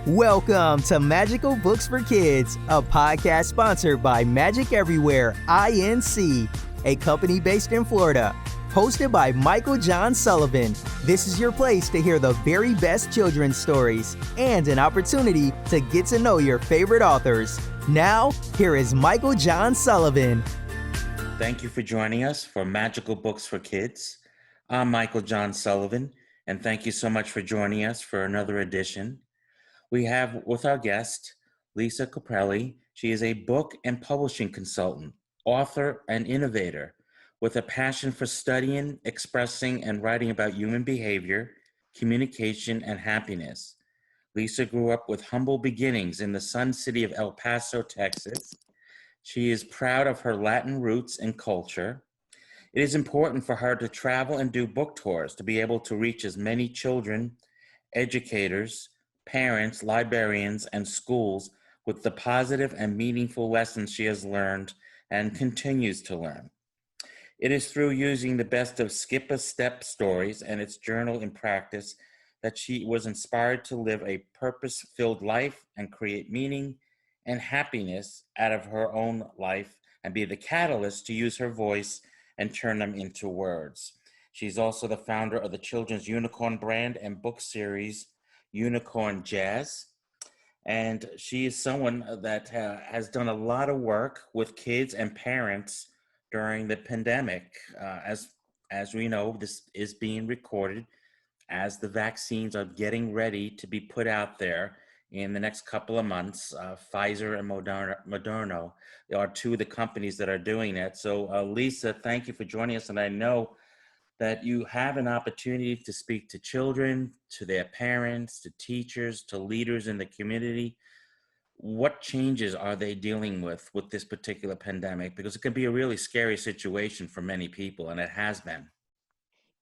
Welcome to Magical Books for Kids, a podcast sponsored by Magic Everywhere, Inc., a company based in Florida. Hosted by Michael John Sullivan, this is your place to hear the very best children's stories and an opportunity to get to know your favorite authors. Now, here is Michael John Sullivan. Thank you for joining us for Magical Books for Kids. I'm Michael John Sullivan, and thank you so much for joining us for another edition. We have with our guest, Lisa Caprelli. She is a book and publishing consultant, author, and innovator with a passion for studying, expressing, and writing about human behavior, communication, and happiness. Lisa grew up with humble beginnings in the Sun City of El Paso, Texas. She is proud of her Latin roots and culture. It is important for her to travel and do book tours to be able to reach as many children, educators, parents, librarians, and schools with the positive and meaningful lessons she has learned and continues to learn. It is through using the best of Skip a Step stories and its journal in practice that she was inspired to live a purpose-filled life and create meaning and happiness out of her own life and be the catalyst to use her voice and turn them into words. She's also the founder of the children's unicorn brand and book series, Unicorn Jazz. And she is someone that has done a lot of work with kids and parents during the pandemic. As we know, this is being recorded as the vaccines are getting ready to be put out there in the next couple of months. Pfizer and Moderna are two of the companies that are doing it. So Lisa, thank you for joining us. And I know that you have an opportunity to speak to children, to their parents, to teachers, to leaders in the community. What changes are they dealing with this particular pandemic? Because it can be a really scary situation for many people, and it has been.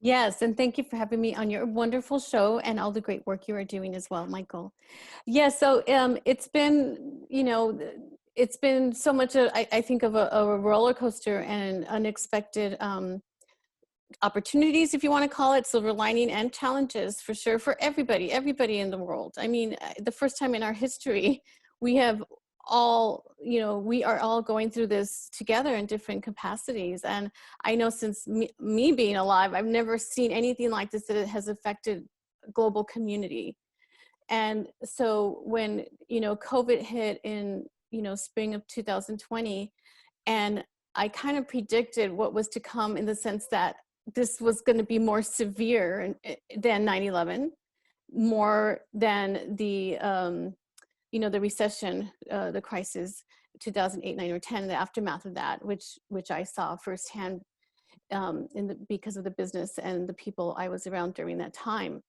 Yes, and thank you for having me on your wonderful show and all the great work you are doing as well, Michael. Yeah, so it's been, it's been so much, I think, of a roller coaster and unexpected opportunities, if you want to call it, silver lining and challenges for sure for everybody in the world. I mean, the first time in our history, we have all, we are all going through this together in different capacities. And I know since me being alive, I've never seen anything like this that it has affected global community. And so when, COVID hit in, spring of 2020, and I kind of predicted what was to come in the sense that this was going to be more severe than 9/11, more than the, the recession, the crisis, 2008, 9, or 10, the aftermath of that, which I saw firsthand because of the business and the people I was around during that time.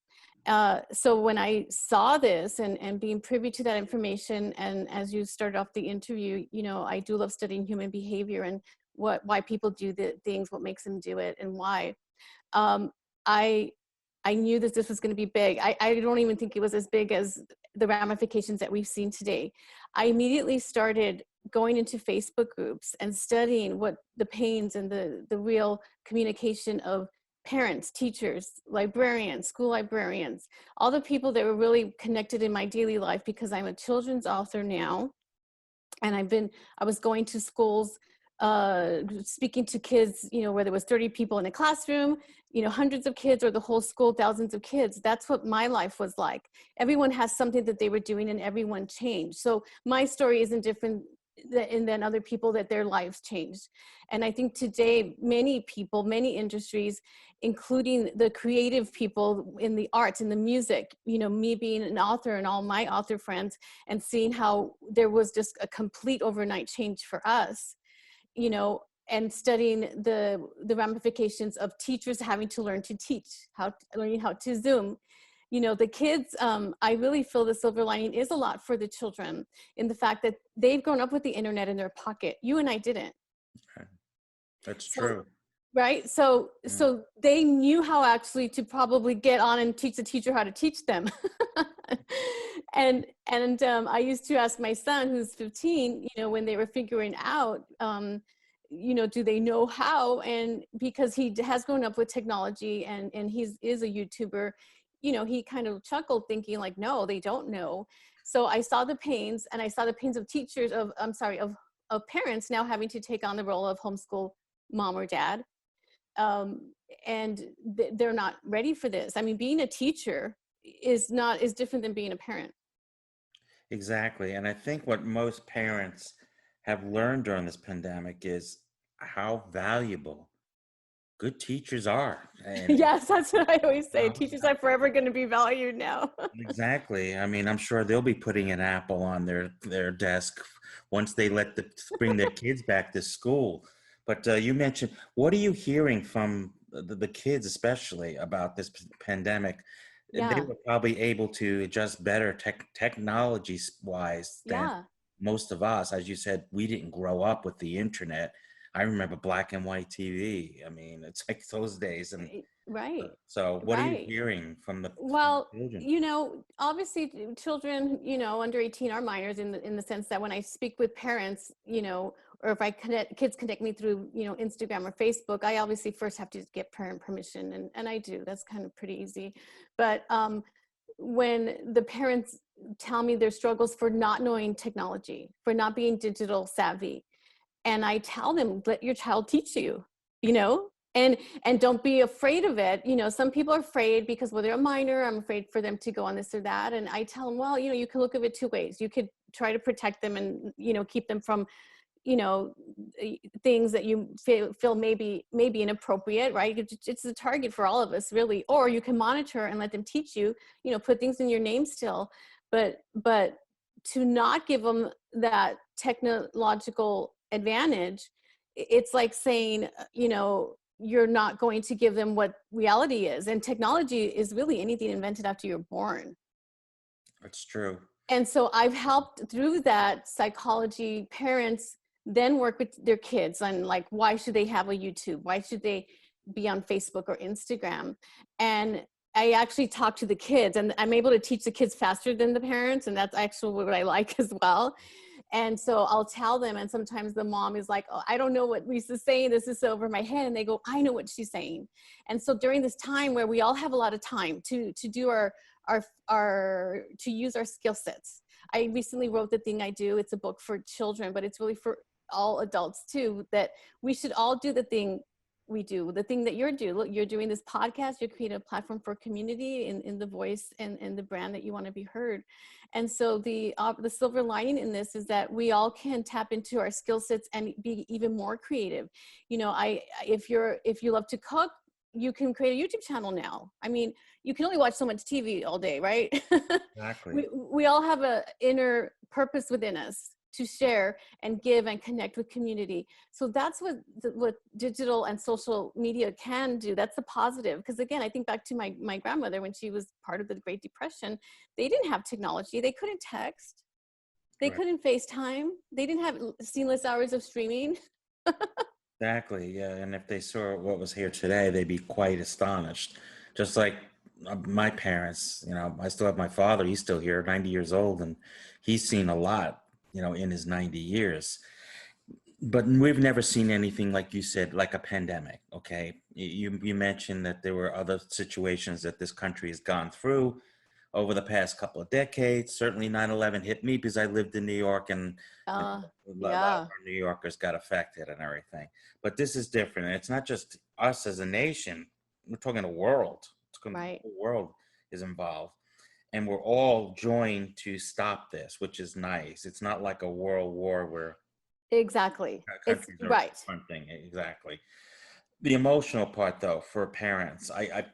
So when I saw this and being privy to that information, and as you started off the interview, I do love studying human behavior and why people do the things, what makes them do it, and why. I knew that this was going to be big. I don't even think it was as big as the ramifications that we've seen today. I immediately started going into Facebook groups and studying what the pains and the real communication of parents, teachers, librarians, school librarians, all the people that were really connected in my daily life, because I'm a children's author now. And I was going to schools, speaking to kids, where there was 30 people in a classroom, hundreds of kids, or the whole school, thousands of kids. That's what my life was like. Everyone has something that they were doing, and everyone changed. So my story isn't different than other people, that their lives changed. And I think today, many people, many industries, including the creative people in the arts, in the music, me being an author and all my author friends, and seeing how there was just a complete overnight change for us, and studying the ramifications of teachers having to learn to teach, learning how to Zoom. The kids, I really feel the silver lining is a lot for the children in the fact that they've grown up with the internet in their pocket. You and I didn't. Okay. That's true. Right? So they knew how actually to probably get on and teach the teacher how to teach them. and I used to ask my son, who's 15, when they were figuring out, do they know how? And because he has grown up with technology and he is a YouTuber, he kind of chuckled thinking like, no, they don't know. So I saw the pains, and I saw the pains of teachers, of parents now having to take on the role of homeschool mom or dad. And they're not ready for this. I mean, being a teacher is different than being a parent. Exactly. And I think what most parents have learned during this pandemic is how valuable good teachers are. And Yes, that's what I always say. how- Teachers are forever going to be valued now. exactly. I mean, I'm sure they'll be putting an apple on their desk once they bring their kids back to school. But you mentioned, what are you hearing from the kids, especially about this pandemic? They Yeah, were probably able to adjust better technology wise than yeah. most of us. As you said, we didn't grow up with the internet. I remember black and white TV. I mean, it's like those days. And Right, so, what are you right. hearing from from Well, the children? obviously children, under 18 are minors in the sense that when I speak with parents, or if kids connect me through, Instagram or Facebook, I obviously first have to get parent permission, and I do. That's kind of pretty easy. But when the parents tell me their struggles for not knowing technology, for not being digital savvy, and I tell them, let your child teach you, you know, and don't be afraid of it. Some people are afraid because, well, they're a minor, I'm afraid for them to go on this or that. And I tell them, well, you can look at it two ways. You could try to protect them and, keep them from, things that you feel maybe inappropriate, right? It's a target for all of us, really. Or you can monitor and let them teach you, put things in your name still, but to not give them that technological advantage, it's like saying, you're not going to give them what reality is. And technology is really anything invented after you're born. That's true. And so I've helped through that psychology parents then work with their kids on, like, why should they have a YouTube? Why should they be on Facebook or Instagram? And I actually talk to the kids, and I'm able to teach the kids faster than the parents. And that's actually what I like as well. And so I'll tell them, and sometimes the mom is like, oh, I don't know what Lisa's saying. This is over my head. And they go, I know what she's saying. And so during this time where we all have a lot of time to do to use our skill sets. I recently wrote The Thing I Do. It's a book for children, but it's really for all adults too, that we should all do the thing we do, the thing that you're doing this podcast. You're creating a platform for community in the voice and the brand that you want to be heard. And so the silver lining in this is that we all can tap into our skill sets and be even more creative. If you love to cook, you can create a YouTube channel now. I mean, you can only watch so much TV all day, right? Exactly. we all have an inner purpose within us to share and give and connect with community. So that's what digital and social media can do. That's the positive. Because again, I think back to my grandmother when she was part of the Great Depression. They didn't have technology. They couldn't text. They Right. couldn't FaceTime. They didn't have seamless hours of streaming. Exactly. Yeah. And if they saw what was here today, they'd be quite astonished. Just like my parents, I still have my father. He's still here, 90 years old, and he's seen a lot, in his 90 years. But we've never seen anything like you said, like a pandemic. Okay. You mentioned that there were other situations that this country has gone through over the past couple of decades. Certainly 9/11 hit me because I lived in New York, and a lot of Yeah, our New Yorkers got affected and everything. But this is different. And it's not just us as a nation. We're talking the world. The right. whole world is involved. And we're all joined to stop this, which is nice. It's not like a world war where Exactly. It's countries are right. confronting. Exactly. The emotional part, though, for parents, I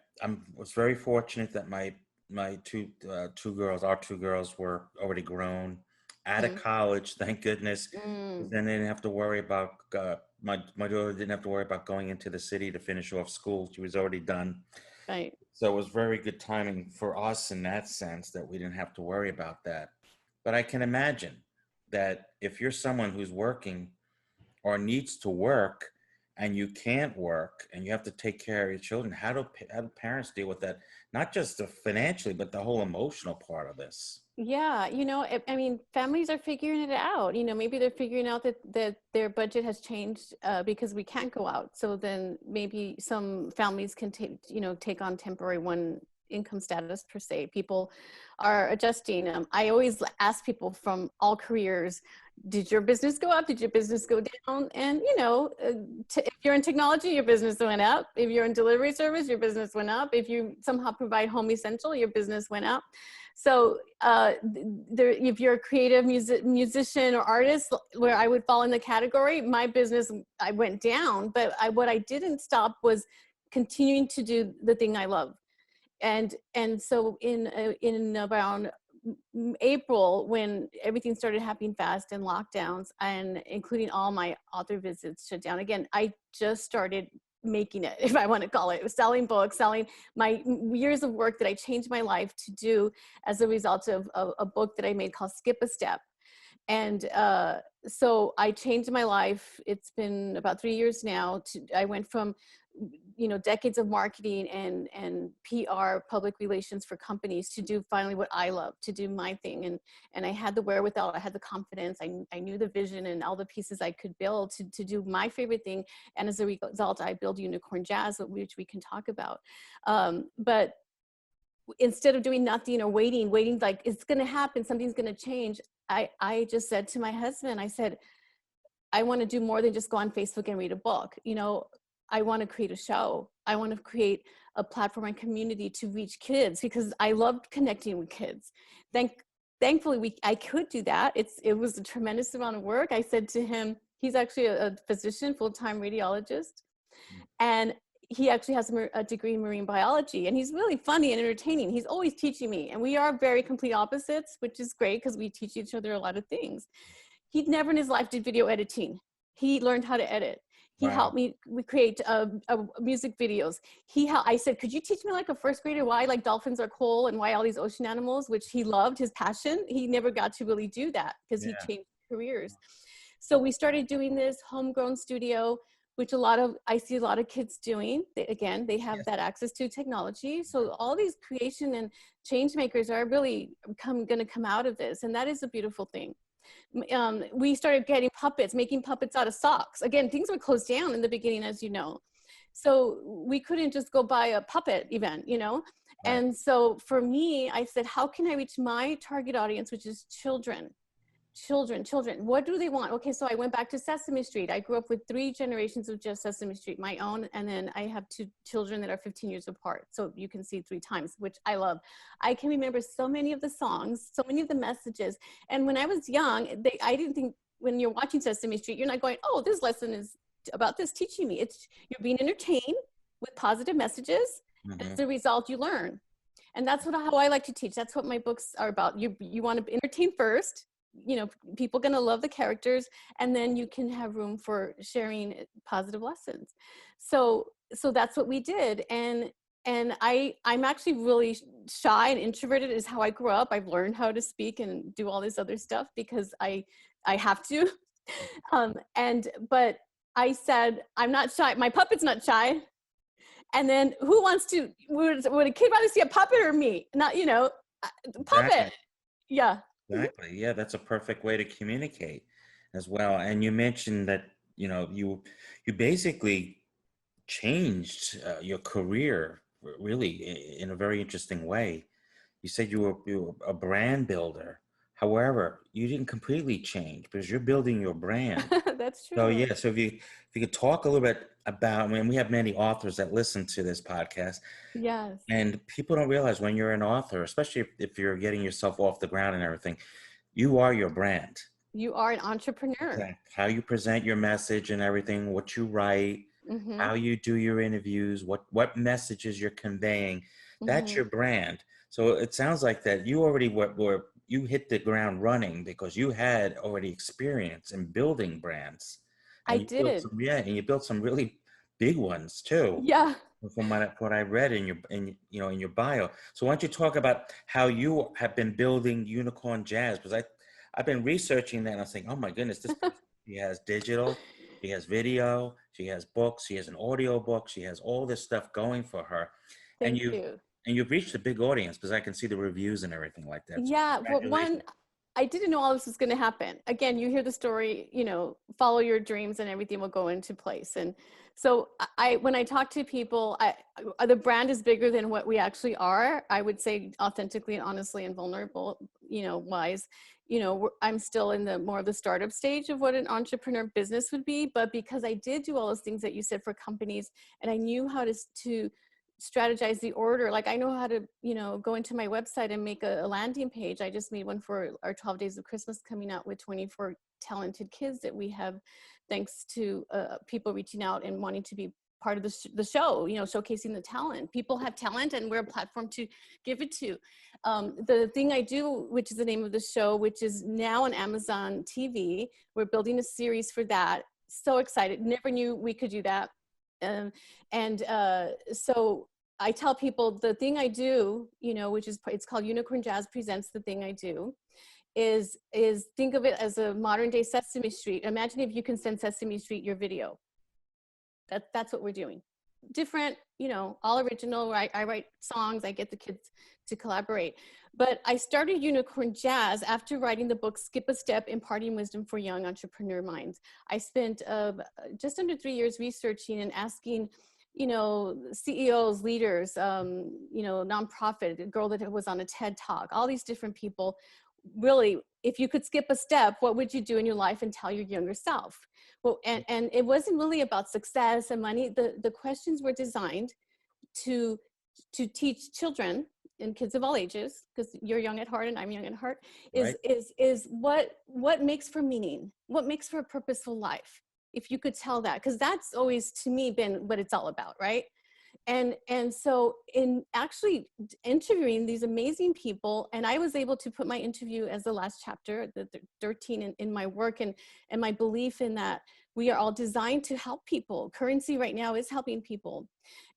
was very fortunate that my two girls, our two girls, were already grown, out of Mhm. college, thank goodness. 'Cause Mm, then they didn't have to worry about my daughter didn't have to worry about going into the city to finish off school. She was already done. right. So it was very good timing for us in that sense that we didn't have to worry about that. But I can imagine that if you're someone who's working or needs to work and you can't work and you have to take care of your children, how do parents deal with that? Not just the financially, but the whole emotional part of this. Yeah, I mean, families are figuring it out. Maybe they're figuring out that their budget has changed because we can't go out. So then maybe some families can take on temporary income status per se. People are adjusting. I always ask people from all careers, did your business go up? Did your business go down? And, you know, if you're in technology, your business went up. If you're in delivery service, your business went up. If you somehow provide home essential, your business went up. So if you're a creative musician or artist, where I would fall in the category, my business, I went down. But what I didn't stop was continuing to do the thing I love. And so in around April, when everything started happening fast and lockdowns, and including all my author visits shut down again, I just started making it, if I want to call it, selling books, selling my years of work that I changed my life to do as a result of a book that I made called Skip a Step. And so I changed my life. It's been about 3 years now. I went from, you know, decades of marketing and PR, public relations for companies, to do finally what I love, to do my thing. And I had the wherewithal, I had the confidence, I knew the vision and all the pieces I could build to do my favorite thing. And as a result, I built Unicorn Jazz, which we can talk about. But instead of doing nothing or waiting like it's going to happen, something's going to change, I just said to my husband, I said, I want to do more than just go on Facebook and read a book. You know, I want to create a show. I want to create a platform and community to reach kids, because I loved connecting with kids. Thankfully, I could do that. It was a tremendous amount of work. I said to him, he's actually a physician, full-time radiologist. And he actually has a degree in marine biology, and he's really funny and entertaining. He's always teaching me, and we are very complete opposites, which is great because we teach each other a lot of things. He'd never in his life did video editing. He learned how to edit. He helped me create music videos. I said, could you teach me like a first grader why like dolphins are cool and why all these ocean animals, which he loved, his passion. He never got to really do that because he changed careers. So we started doing this homegrown studio, which I see a lot of kids doing. They have that access to technology. So all these creation and change makers are really going to come out of this. And that is a beautiful thing. We started getting puppets, making puppets out of socks. Again, things were closed down in the beginning, as you know. So we couldn't just go buy a puppet event, you know? Right. And so for me, I said, how can I reach my target audience, which is children? What do they want? Okay, so I went back to Sesame Street. I grew up with 3 generations of just Sesame Street, my own, and then I have 2 children that are 15 years apart. So you can see 3 times, which I love. I can remember so many of the songs, so many of the messages. And when I was young, I didn't think, when you're watching Sesame Street, you're not going, oh, this lesson is about this teaching me. You're being entertained with positive messages. Mm-hmm. And as a result, you learn. And that's how I like to teach. That's what my books are about. You want to entertain first. You know, people going to love the characters, and then you can have room for sharing positive lessons. So that's what we did. And I'm actually really shy and introverted, is how I grew up. I've learned how to speak and do all this other stuff because I have to. But I said, I'm not shy. My puppet's not shy. And then would a kid rather see a puppet or me? Not, you know, puppet. Exactly. Yeah. Exactly. Yeah, that's a perfect way to communicate as well. And you mentioned that, you know, you basically changed your career really in a very interesting way. You said you were a brand builder. However, you didn't completely change because you're building your brand. That's true. So yeah, so if you could talk a little bit about, I mean, we have many authors that listen to this podcast. Yes. And people don't realize when you're an author, especially if you're getting yourself off the ground and everything, you are your brand. You are an entrepreneur. Exactly. How you present your message and everything, what you write, mm-hmm. how you do your interviews, what messages you're conveying, that's mm-hmm. your brand. So it sounds like that you already you hit the ground running because you had already experience in building brands. And I did. And you built some really big ones too. Yeah. From what I read in your bio. So why don't you talk about how you have been building Unicorn Jazz? Because I've been researching that and I'm saying, oh my goodness, this person, she has digital, she has video, she has books, she has an audio book, she has all this stuff going for her. Thank you. And you've reached a big audience because I can see the reviews and everything like that. So yeah, but I didn't know all this was going to happen. Again, you hear the story, you know, follow your dreams and everything will go into place. And so when I talk to people, the brand is bigger than what we actually are. I would say authentically and honestly and vulnerable, you know, wise, you know, I'm still in the more of the startup stage of what an entrepreneur business would be. But because I did do all those things that you said for companies, and I knew how to strategize the order. Like I know how to, you know, go into my website and make a landing page. I just made one for our 12 Days of Christmas coming out with 24 talented kids that we have, thanks to people reaching out and wanting to be part of the show, you know, showcasing the talent. People have talent and we're a platform to give it to. The Thing I Do, which is the name of the show, which is now on Amazon TV. We're building a series for that. So excited. Never knew we could do that. So I tell people the thing I do, you know, which is, it's called Unicorn Jazz Presents The Thing I Do, is think of it as a modern day Sesame Street. Imagine if you can send Sesame Street your video. That's what we're doing. Different, you know, all original. I write songs, I get the kids to collaborate. But I started Unicorn Jazz after writing the book Skip a Step, Imparting Wisdom for Young Entrepreneur Minds. I spent just under 3 years researching and asking, you know, CEOs, leaders, you know, nonprofit, a girl that was on a TED Talk, all these different people. Really, if you could skip a step, what would you do in your life and tell your younger self? Well, and it wasn't really about success and money. The questions were designed to teach children and kids of all ages, because you're young at heart and I'm young at heart, is what makes for meaning, what makes for a purposeful life. If you could tell that, because that's always to me been what it's all about, right? And so in actually interviewing these amazing people, and I was able to put my interview as the last chapter, the 13 in my work, and my belief in that we are all designed to help people. Currency right now is helping people.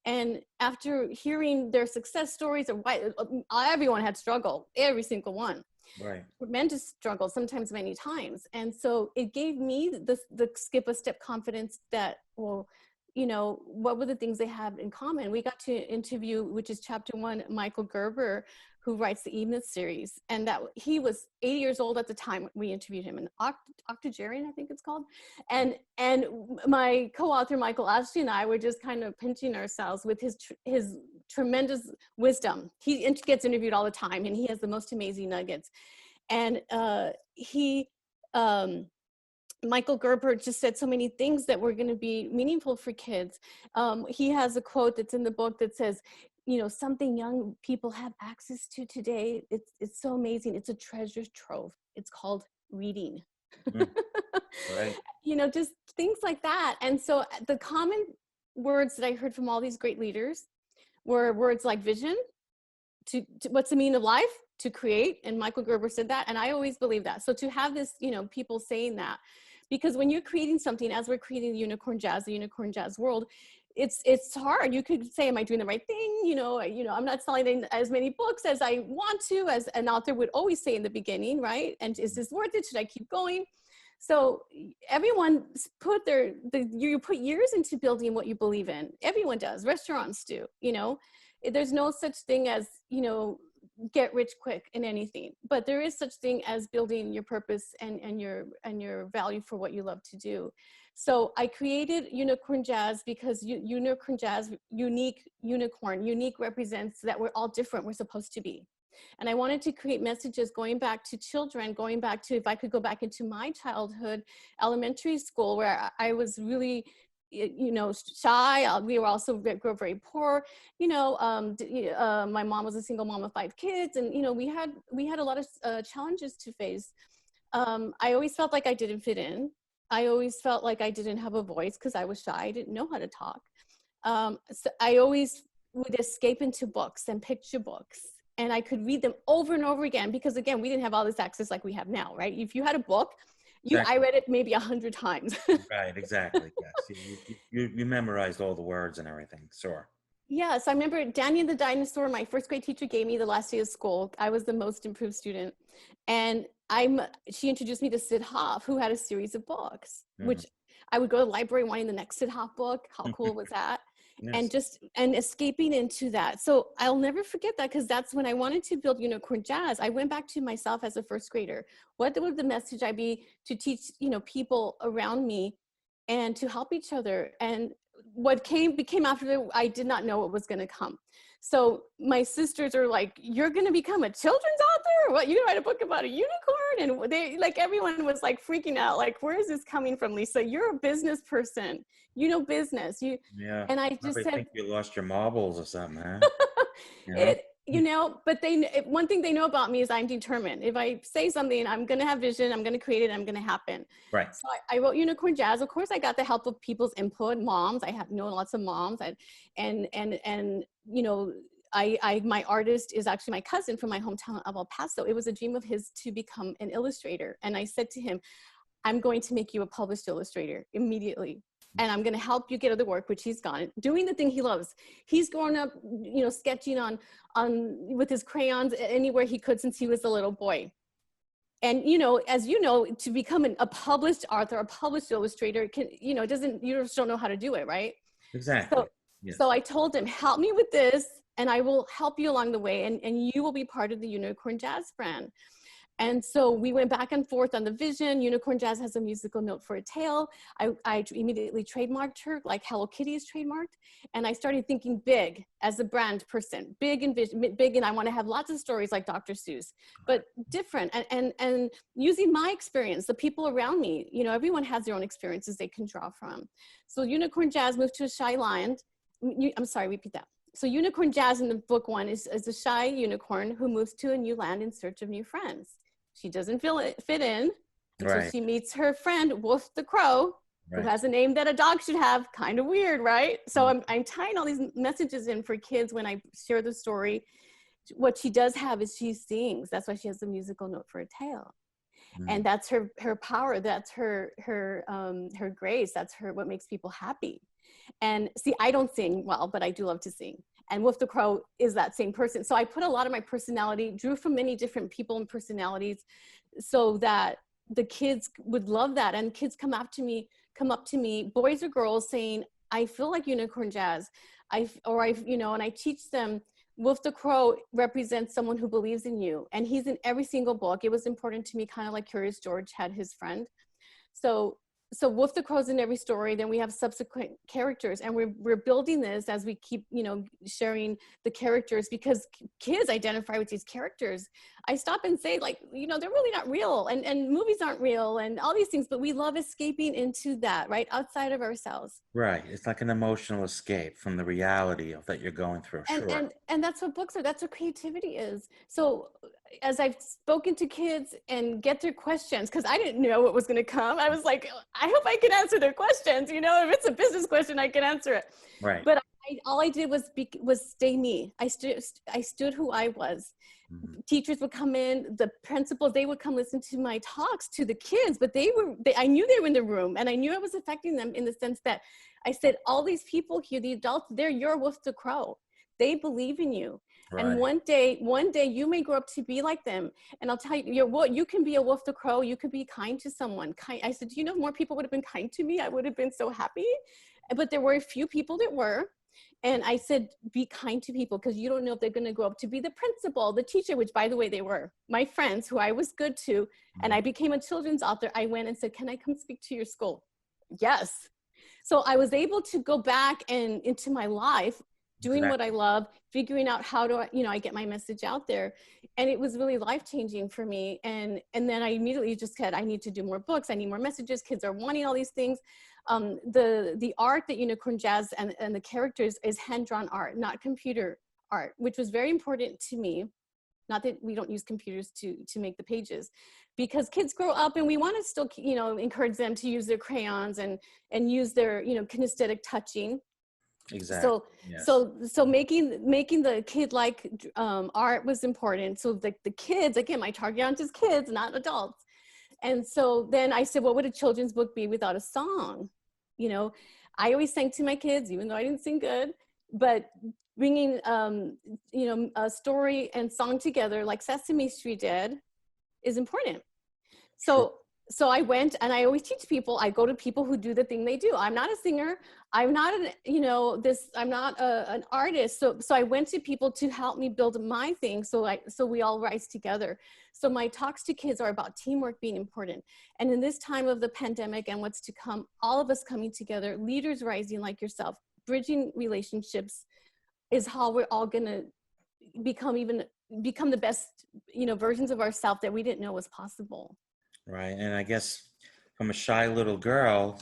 And after hearing their success stories, of why everyone had struggled, every single one. Right. Tremendous struggle, sometimes many times. And so it gave me the skip a step confidence that, well, you know, what were the things they have in common? We got to interview, which is chapter 1, Michael Gerber, who writes the E-Myth series. And that he was 80 years old at the time we interviewed him, an octogenarian, I think it's called. And my co-author, Michael Ashley, and I were just kind of pinching ourselves with his tremendous wisdom. He gets interviewed all the time and he has the most amazing nuggets. And Michael Gerber just said so many things that were going to be meaningful for kids. He has a quote that's in the book that says, you know, something young people have access to today. It's so amazing. It's a treasure trove. It's called reading. Right. You know, just things like that. And so the common words that I heard from all these great leaders were words like vision, to what's the meaning of life, to create. And Michael Gerber said that. And I always believe that. So to have this, you know, people saying that, because when you're creating something, as we're creating the Unicorn Jazz world, it's hard. You could say, am I doing the right thing? You know, I'm not selling as many books as I want to, as an author would always say in the beginning, right? And is this worth it? Should I keep going? So everyone you put years into building what you believe in. Everyone does. Restaurants do, you know. There's no such thing as, you know, get rich quick in anything, but there is such thing as building your purpose and your value for what you love to do. So I created Unicorn Jazz because Unicorn Jazz, unique represents that we're all different. We're supposed to be. And I wanted to create messages going back to children, going back to, if I could go back into my childhood, elementary school, where I was really, you know, shy. We were also grew up very poor. You know, my mom was a single mom of 5 kids, and you know, we had a lot of challenges to face. I always felt like I didn't fit in. I always felt like I didn't have a voice because I was shy. I didn't know how to talk. So I always would escape into books and picture books. And I could read them over and over again, because again, we didn't have all this access like we have now, right? If you had a book, Exactly. I read it maybe 100 times. Right, exactly. Yes. You memorized all the words and everything. Sure. Yes, I remember Danny and the Dinosaur, my first grade teacher gave me the last day of school. I was the most improved student. And she introduced me to Sid Hoff, who had a series of books, which I would go to the library wanting the next Sid Hoff book. How cool was that? and Yes. just and escaping into that. So I'll never forget that, because that's when I wanted to build Unicorn Jazz. I went back to myself as a first grader. What would the message I be to teach, people around me and to help each other? And what became after that, I did not know what was going to come. So my sisters are like, "You're going to become a children's author? What, you write a book about a unicorn?" And they, like, everyone was like freaking out, like, "Where is this coming from, Lisa? You're a business person. You know business." Yeah. And I just Probably said, think you lost your marbles or something, huh? You know? but one thing they know about me is I'm determined. If I say something, I'm going to have vision, I'm going to create it, I'm going to happen. Right. So I wrote Unicorn Jazz. Of course, I got the help of people's input, moms. I have known lots of moms, and my artist is actually my cousin from my hometown of El Paso. It was a dream of his to become an illustrator. And I said to him, "I'm going to make you a published illustrator immediately. And I'm going to help you get other work," which he's gone doing the thing he loves. He's grown up, sketching on with his crayons anywhere he could since he was a little boy. And, as you know, to become a published author, a published illustrator, you just don't know how to do it, right? Exactly. So, Yes. so I told him, "Help me with this, and I will help you along the way, and you will be part of the Unicorn Jazz brand." And so we went back and forth on the vision. Unicorn Jazz has a musical note for a tail. I immediately trademarked her, like Hello Kitty is trademarked. And I started thinking big as a brand person, big and vision, big, and I want to have lots of stories like Dr. Seuss, but different, and using my experience, the people around me. Everyone has their own experiences they can draw from. So Unicorn Jazz moved to a shy lion. I'm sorry, repeat that. So Unicorn Jazz in the book one is a shy unicorn who moves to a new land in search of new friends. She doesn't fit in until Right. she meets her friend, Wolf the Crow, who has a name that a dog should have. Kind of weird, right? So I'm tying all these messages in for kids when I share the story. What she does have is she sings. That's why she has the musical note for a tail. And that's her power. That's her grace. That's what makes people happy. And see, I don't sing well, but I do love to sing. And Wolf the Crow is that same person. So I put a lot of my personality, drew from many different people and personalities, so that the kids would love that. And kids come up to me, boys or girls, saying, "I feel like Unicorn Jazz." And I teach them, Wolf the Crow represents someone who believes in you. And he's in every single book. It was important to me, kind of like Curious George had his friend. So Wolf the Crow's in every story. Then we have subsequent characters, and we're building this as we keep, sharing the characters, because kids identify with these characters. I stop and say, like, they're really not real, and movies aren't real, and all these things, but we love escaping into that, right? Outside of ourselves. Right. It's like an emotional escape from the reality of that you're going through. Sure. And that's what books are. That's what creativity is. So as I've spoken to kids and get their questions, because I didn't know what was going to come, I was like, I hope I can answer their questions. If it's a business question, I can answer it. Right. But all I did was stay me. I stood who I was. Mm-hmm. Teachers would come in, the principals, they would come listen to my talks to the kids, but I knew they were in the room, and I knew I was affecting them in the sense that I said, all these people here, the adults, they're your Wolf the Crow. They believe in you. Right. And one day you may grow up to be like them. And I'll tell you, you can be a Wolf the Crow. You could be kind to someone. I said, if more people would have been kind to me, I would have been so happy. But there were a few people that were. And I said, be kind to people, because you don't know if they're going to grow up to be the principal, the teacher, which, by the way, they were my friends who I was good to. And I became a children's author. I went and said, "Can I come speak to your school?" Yes. So I was able to go back and into my life, doing what I love, figuring out how do I get my message out there. And it was really life-changing for me. And then I immediately just said, I need to do more books. I need more messages. Kids are wanting all these things. The art that Unicorn Jazz and the characters is hand-drawn art, not computer art, which was very important to me. Not that we don't use computers to make the pages, because kids grow up and we want to still, encourage them to use their crayons and use their, kinesthetic touching. Exactly. So making the kid-like art was important. So the kids, again, my target audience is kids, not adults. And so then I said, what would a children's book be without a song? I always sang to my kids, even though I didn't sing good, but bringing, a story and song together like Sesame Street did is important. So so I went, and I always teach people, I go to people who do the thing they do. I'm not a singer. I'm not I'm not an artist. So I went to people to help me build my thing. So we all rise together. So my talks to kids are about teamwork being important. And in this time of the pandemic and what's to come, all of us coming together, leaders rising like yourself, bridging relationships is how we're all going to become the best, versions of ourselves that we didn't know was possible. Right. And I guess from a shy little girl,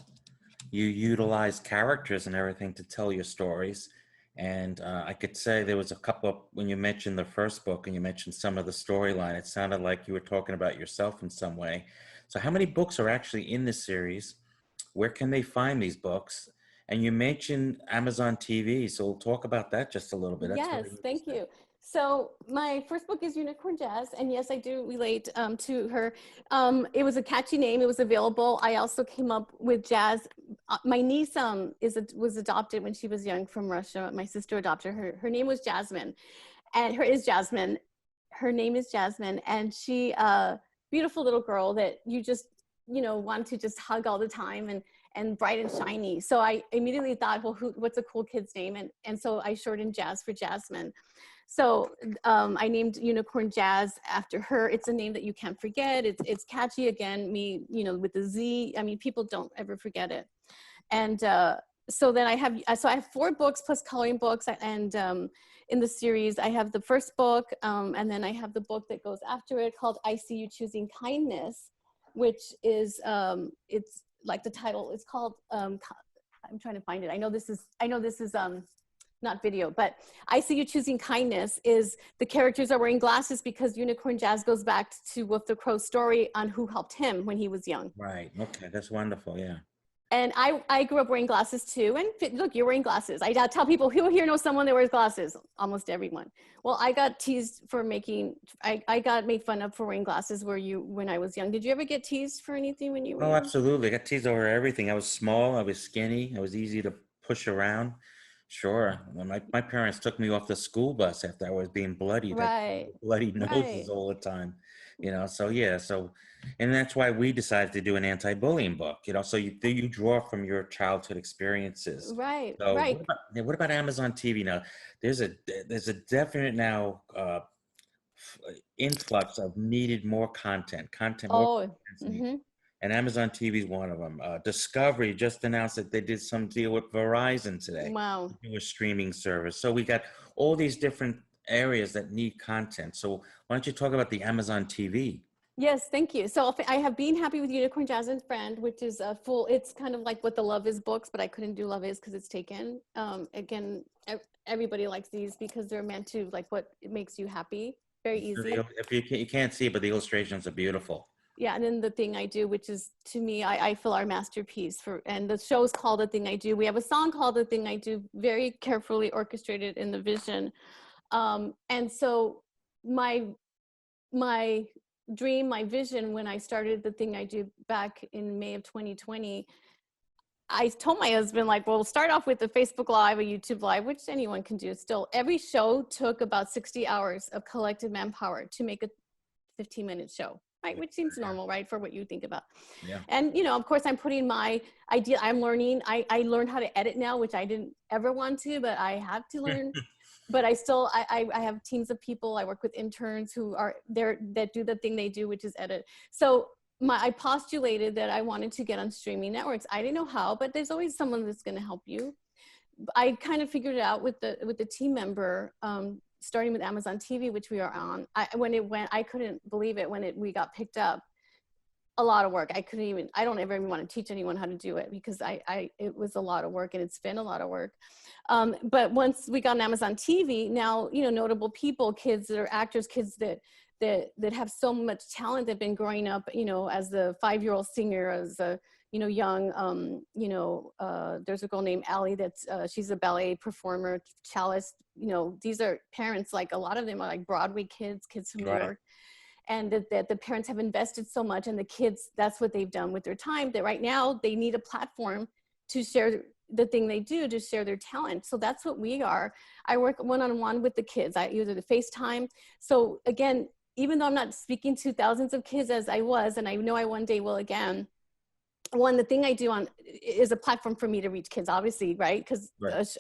you utilize characters and everything to tell your stories. And I could say there was a couple of, when you mentioned the first book and you mentioned some of the storyline, it sounded like you were talking about yourself in some way. So how many books are actually in this series? Where can they find these books? And you mentioned Amazon TV, so we'll talk about that just a little bit. That's Yes, very thank interesting. you. So my first book is Unicorn Jazz, and yes, I do relate to her. It was a catchy name. It was available. I also came up with Jazz. My niece was adopted when she was young from Russia. My sister adopted her. Her name was Jasmine, and her name is Jasmine, and she beautiful little girl that you just want to just hug all the time, and bright and shiny. So I immediately thought, well, what's a cool kid's name? And so I shortened Jazz for Jasmine. So I named Unicorn Jazz after her. It's a name that you can't forget. It's catchy. Again, with the Z. I mean, people don't ever forget it. And so then I have 4 books plus coloring books. And in the series, I have the first book, and then I have the book that goes after it called I See You Choosing Kindness, which is it's like the title. It's called I'm trying to find it. I know this is not video, but I See You Choosing Kindness is the characters are wearing glasses because Unicorn Jazz goes back to Wolf the Crow's story on who helped him when he was young. Right. Okay. That's wonderful. Yeah. And I grew up wearing glasses too. And look, you're wearing glasses. I tell people, who here knows someone that wears glasses? Almost everyone. Well, I got teased for I got made fun of for wearing glasses when I was young. Did you ever get teased for anything when you were Oh, young? absolutely. I got teased over everything. I was small. I was skinny. I was easy to push around. Sure. When my parents took me off the school bus after I was being bloodied, I Right, bloody noses right, all the time, So yeah, and that's why we decided to do an anti-bullying book, So you draw from your childhood experiences. right, So right. what about Amazon TV now? There's a definite now influx of needed more content, more Oh, content. mm-hmm. And Amazon TV is one of them. Discovery just announced that they did some deal with Verizon today Wow. to do a streaming service. So we got all these different areas that need content. So why don't you talk about the Amazon TV? Yes, thank you. So I have Been Happy with Unicorn Jazz and Friend, which is it's kind of like what the Love Is books, but I couldn't do Love Is because it's taken. Again, everybody likes these because they're meant to like what makes you happy. Very easy. If you can't see it, but the illustrations are beautiful. Yeah, and then The Thing I Do, which is to me, I feel our masterpiece and the show is called The Thing I Do. We have a song called The Thing I Do, very carefully orchestrated in the vision. And so my dream, my vision when I started The Thing I Do back in May of 2020, I told my husband, like, well, we'll start off with a Facebook Live, a YouTube Live, which anyone can do. Still, every show took about 60 hours of collective manpower to make a 15-minute show, right? Which seems normal, right, for what you think about. Yeah. And, of course, I'm putting my idea, I'm learning. I learned how to edit now, which I didn't ever want to, but I have to learn. But I have teams of people. I work with interns who are there that do the thing they do, which is edit. So I postulated that I wanted to get on streaming networks. I didn't know how, but there's always someone that's going to help you. I kind of figured it out with the team member, starting with Amazon TV, which we are on. I couldn't believe it when we got picked up. A lot of work. I don't ever even want to teach anyone how to do it because it was a lot of work and it's been a lot of work. But once we got on Amazon TV, now, notable people, kids that are actors, kids that have so much talent, they've been growing up, as the 5-year-old singer, as a, young, there's a girl named Allie that's, she's a ballet performer, cellist, these are parents, like a lot of them are like Broadway kids from New York. And that the parents have invested so much, and the kids, that's what they've done with their time, that right now they need a platform to share the thing they do, to share their talent. So that's what we are. I work one-on-one with the kids. I use the FaceTime. So again, even though I'm not speaking to thousands of kids as I was, and I know I one day will again, the thing I do on is a platform for me to reach kids, obviously, right? Because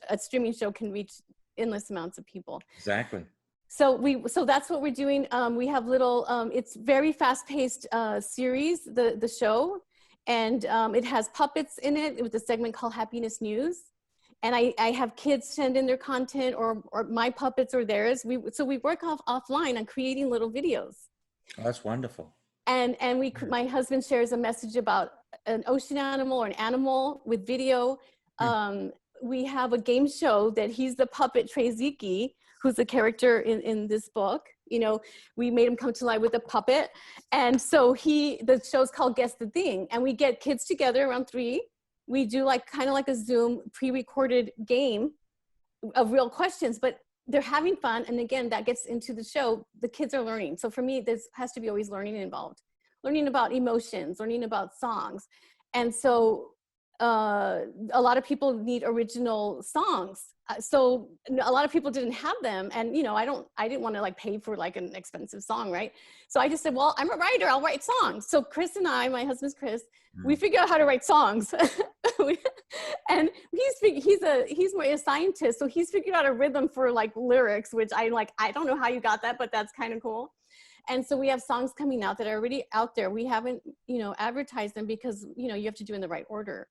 a streaming show can reach endless amounts of people. Exactly. So that's what we're doing. We have little, it's very fast-paced series, the show, and it has puppets in it with a segment called Happiness News. And I have kids send in their content or my puppets or theirs. So we work offline on creating little videos. Oh, that's wonderful. And my husband shares a message about an ocean animal or an animal with video. We have a game show that he's the puppet Treziki, who's the character in this book. You know, we made him come to life with a puppet. And so the show's called Guess the Thing. And we get kids together around 3. We do kind of like a Zoom pre-recorded game of real questions, but they're having fun. And again, that gets into the show. The kids are learning. So for me, there has to be always learning involved. Learning about emotions, learning about songs. And so a lot of people need original songs. So a lot of people didn't have them. And, you know, I didn't want to pay for an expensive song, right? So I just said, well, I'm a writer, I'll write songs. So Chris and I, my husband's Chris, we figured out how to write songs. And he's more a scientist. So he's figured out a rhythm for lyrics, which I don't know how you got that, but that's kind of cool. And so we have songs coming out that are already out there. We haven't, advertised them because, you have to do in the right order.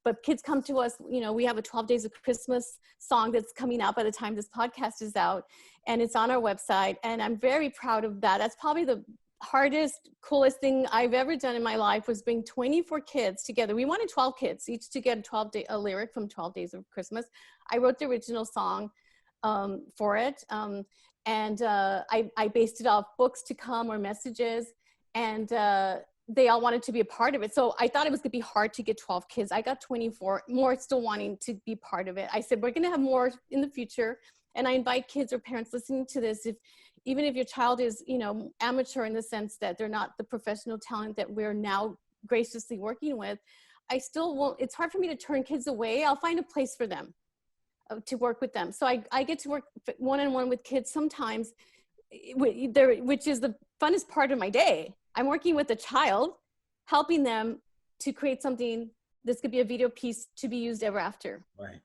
But kids come to us, we have a 12 Days of Christmas song that's coming out by the time this podcast is out, and it's on our website. And I'm very proud of that. That's probably the hardest, coolest thing I've ever done in my life, was bring 24 kids together. We wanted 12 kids, each to get a lyric from 12 Days of Christmas. I wrote the original song for it. And I based it off books to come or messages. And they all wanted to be a part of it. So I thought it was gonna be hard to get 12 kids. I got 24, more still wanting to be part of it. I said, we're gonna have more in the future. And I invite kids or parents listening to this, even if your child is, amateur in the sense that they're not the professional talent that we're now graciously working with, I still won't, it's hard for me to turn kids away. I'll find a place for them to work with them. So I get to work one-on-one with kids sometimes, which is the funnest part of my day. I'm working with a child, helping them to create something. This could be a video piece to be used ever after. Right.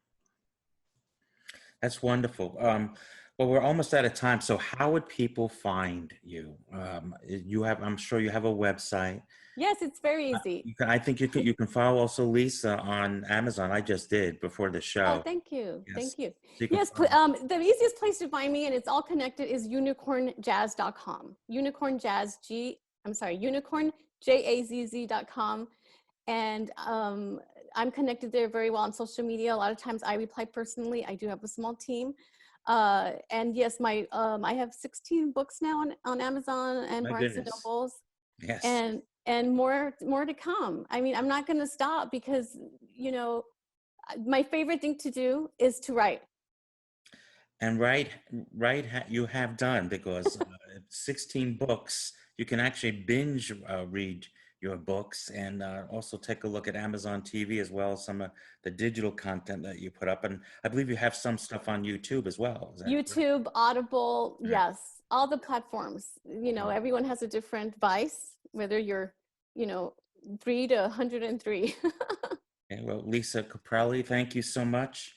That's wonderful. Well, we're almost out of time. So how would people find you? I'm sure you have a website. Yes, it's very easy. I think you can follow also Lisa on Amazon. I just did before the show. Oh, thank you. Yes. Thank you. So Yes, the easiest place to find me, and it's all connected, is unicornjazz.com. unicornjazz.com. And I'm connected there very well on social media. A lot of times I reply personally. I do have a small team. And yes, I have 16 books now on Amazon and Barnes and Nobles. Yes. And more to come. I mean, I'm not going to stop because, my favorite thing to do is to write. And you have done, because 16 books, you can actually binge read your books, and also take a look at Amazon TV as well as some of the digital content that you put up. And I believe you have some stuff on YouTube as well. Is that YouTube, correct? Audible, yes, all the platforms. Everyone has a different vice, whether you're, 3 to 103. Okay, well, Lisa Caprelli, thank you so much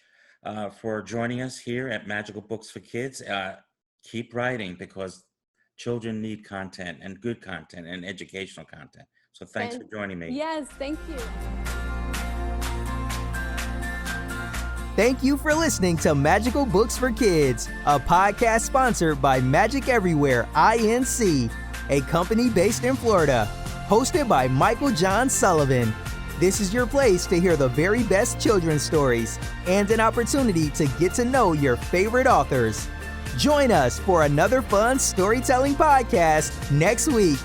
for joining us here at Magical Books for Kids. Keep writing, because children need content, and good content, and educational content. So thanks for joining me. Yes, thank you. Thank you for listening to Magical Books for Kids, a podcast sponsored by Magic Everywhere INC, a company based in Florida, hosted by Michael John Sullivan. This is your place to hear the very best children's stories and an opportunity to get to know your favorite authors. Join us for another fun storytelling podcast next week.